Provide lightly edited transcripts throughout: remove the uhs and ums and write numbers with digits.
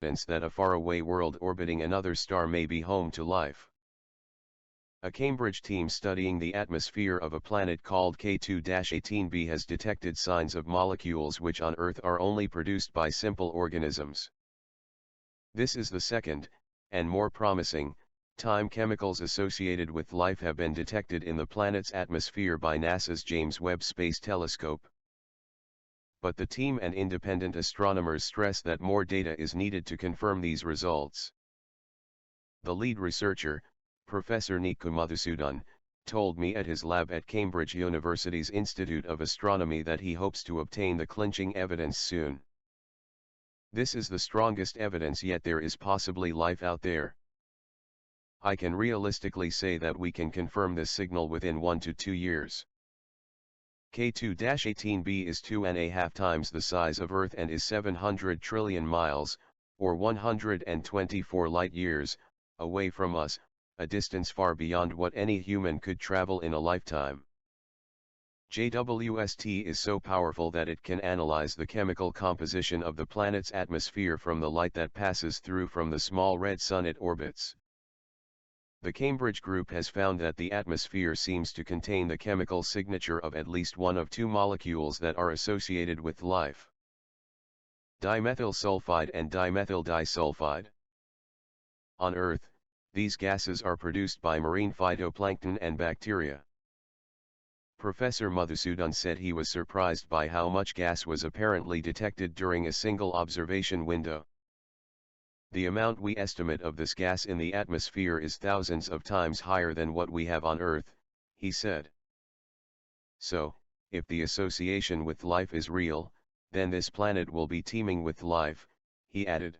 evidence that a faraway world orbiting another star may be home to life. A Cambridge team studying the atmosphere of a planet called K2-18b has detected signs of molecules which on Earth are only produced by simple organisms. This is the second, and more promising, time chemicals associated with life have been detected in the planet's atmosphere by NASA's James Webb Space Telescope. But the team and independent astronomers stress that more data is needed to confirm these results. The lead researcher, Professor Madhusudhan, told me at his lab at Cambridge University's Institute of Astronomy that he hopes to obtain the clinching evidence soon. This is the strongest evidence yet there is possibly life out there. I can realistically say that we can confirm this signal within 1 to 2 years. K2-18b is 2.5 times the size of Earth and is 700 trillion miles, or 124 light-years, away from us, a distance far beyond what any human could travel in a lifetime. JWST is so powerful that it can analyze the chemical composition of the planet's atmosphere from the light that passes through from the small red sun it orbits. The Cambridge group has found that the atmosphere seems to contain the chemical signature of at least one of two molecules that are associated with life: dimethyl sulphide and dimethyl disulphide. On Earth, these gases are produced by marine phytoplankton and bacteria. Professor Madhusudhan said he was surprised by how much gas was apparently detected during a single observation window. The amount we estimate of this gas in the atmosphere is thousands of times higher than what we have on Earth, he said. So, if the association with life is real, then this planet will be teeming with life, he added.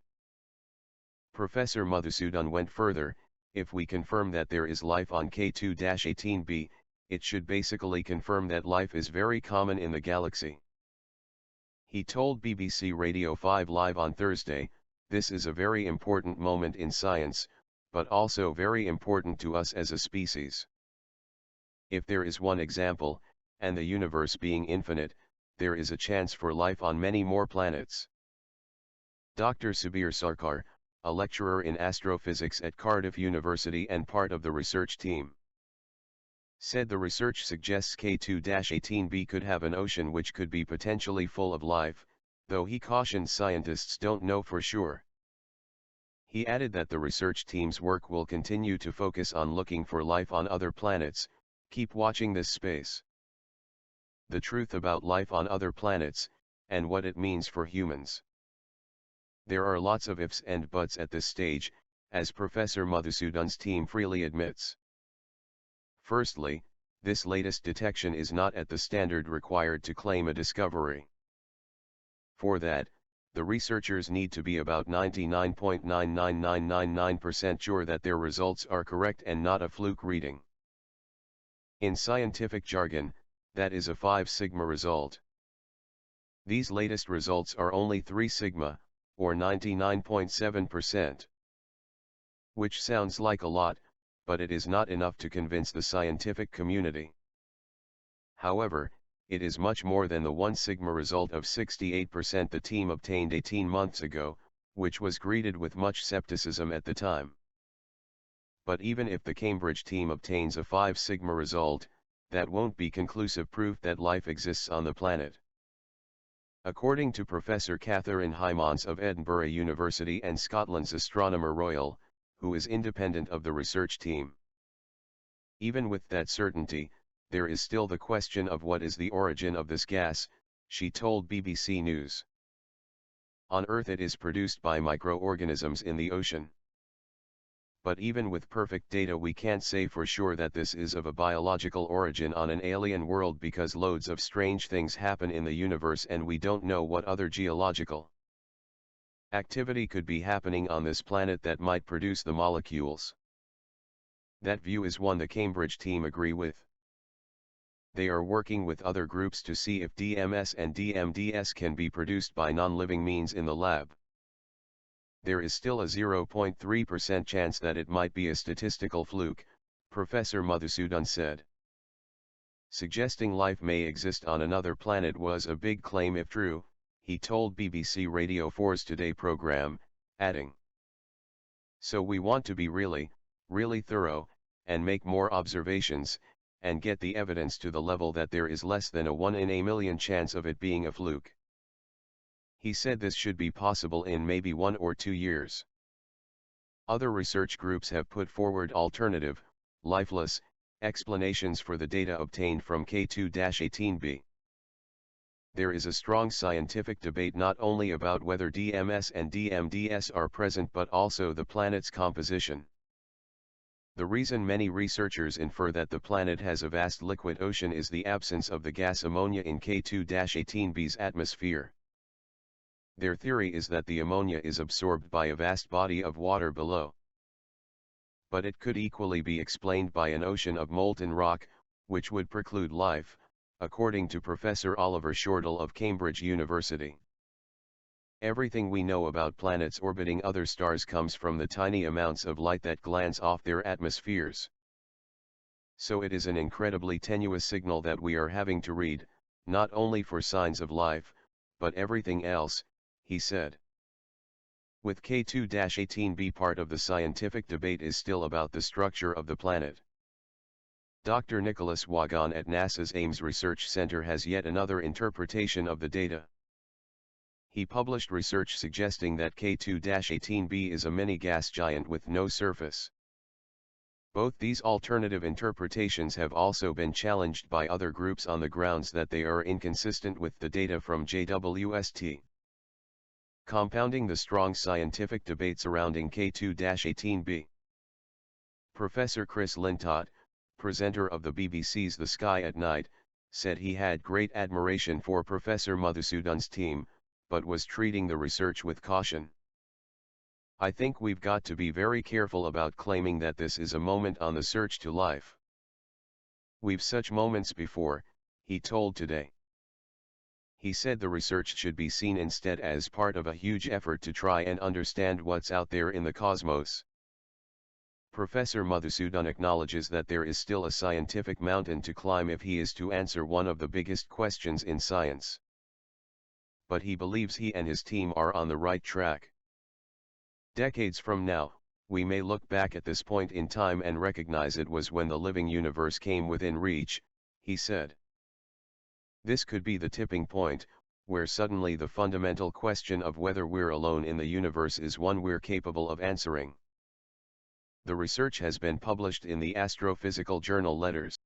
Professor Madhusudhan went further: if we confirm that there is life on K2-18b, it should basically confirm that life is very common in the galaxy. He told BBC Radio 5 Live on Thursday, "This is a very important moment in science, but also very important to us as a species. If there is one example, and the universe being infinite, there is a chance for life on many more planets." Dr. Sabir Sarkar, a lecturer in astrophysics at Cardiff University and part of the research team, said the research suggests K2-18b could have an ocean which could be potentially full of life, though he cautioned scientists don't know for sure. He added that the research team's work will continue to focus on looking for life on other planets. Keep watching this space. The truth about life on other planets, and what it means for humans. There are lots of ifs and buts at this stage, as Professor Madhusudhan's team freely admits. Firstly, this latest detection is not at the standard required to claim a discovery. For that, the researchers need to be about 99.99999% sure that their results are correct and not a fluke reading. In scientific jargon, that is a 5 sigma result. These latest results are only 3 sigma, or 99.7%. Which sounds like a lot, but it is not enough to convince the scientific community. However, it is much more than the 1 sigma result of 68% the team obtained 18 months ago, which was greeted with much skepticism at the time. But even if the Cambridge team obtains a 5 sigma result, that won't be conclusive proof that life exists on the planet. According to Professor Catherine Hymans of Edinburgh University and Scotland's Astronomer Royal, who is independent of the research team, even with that certainty, there is still the question of what is the origin of this gas, she told BBC News. On Earth it is produced by microorganisms in the ocean. But even with perfect data we can't say for sure that this is of a biological origin on an alien world because loads of strange things happen in the universe and we don't know what other geological activity could be happening on this planet that might produce the molecules. That view is one the Cambridge team agree with. They are working with other groups to see if DMS and DMDS can be produced by non-living means in the lab. There is still a 0.3% chance that it might be a statistical fluke, Professor Madhusudhan said. Suggesting life may exist on another planet was a big claim if true, he told BBC Radio 4's Today program, adding, "So we want to be really, really thorough, and make more observations, and get the evidence to the level that there is less than a 1 in a million chance of it being a fluke." He said this should be possible in maybe 1 or 2 years. Other research groups have put forward alternative, lifeless, explanations for the data obtained from K2-18b. There is a strong scientific debate not only about whether DMS and DMDS are present but also the planet's composition. The reason many researchers infer that the planet has a vast liquid ocean is the absence of the gas ammonia in K2-18b's atmosphere. Their theory is that the ammonia is absorbed by a vast body of water below. But it could equally be explained by an ocean of molten rock, which would preclude life, according to Professor Oliver Shortall of Cambridge University. Everything we know about planets orbiting other stars comes from the tiny amounts of light that glance off their atmospheres. So it is an incredibly tenuous signal that we are having to read, not only for signs of life, but everything else, he said. With K2-18b, part of the scientific debate is still about the structure of the planet. Dr. Nicholas Wagon at NASA's Ames Research Center has yet another interpretation of the data. He published research suggesting that K2-18b is a mini-gas giant with no surface. Both these alternative interpretations have also been challenged by other groups on the grounds that they are inconsistent with the data from JWST. Compounding the strong scientific debate surrounding K2-18b, Professor Chris Lintott, presenter of the BBC's The Sky at Night, said he had great admiration for Professor Madhusudhan's team, but was treating the research with caution. "I think we've got to be very careful about claiming that this is a moment on the search to life. We've such moments before," he told Today. He said the research should be seen instead as part of a huge effort to try and understand what's out there in the cosmos. Professor Madhusudhan acknowledges that there is still a scientific mountain to climb if he is to answer one of the biggest questions in science. But he believes he and his team are on the right track. "Decades from now, we may look back at this point in time and recognize it was when the living universe came within reach," he said. "This could be the tipping point, where suddenly the fundamental question of whether we're alone in the universe is one we're capable of answering." The research has been published in the astrophysical journal Letters.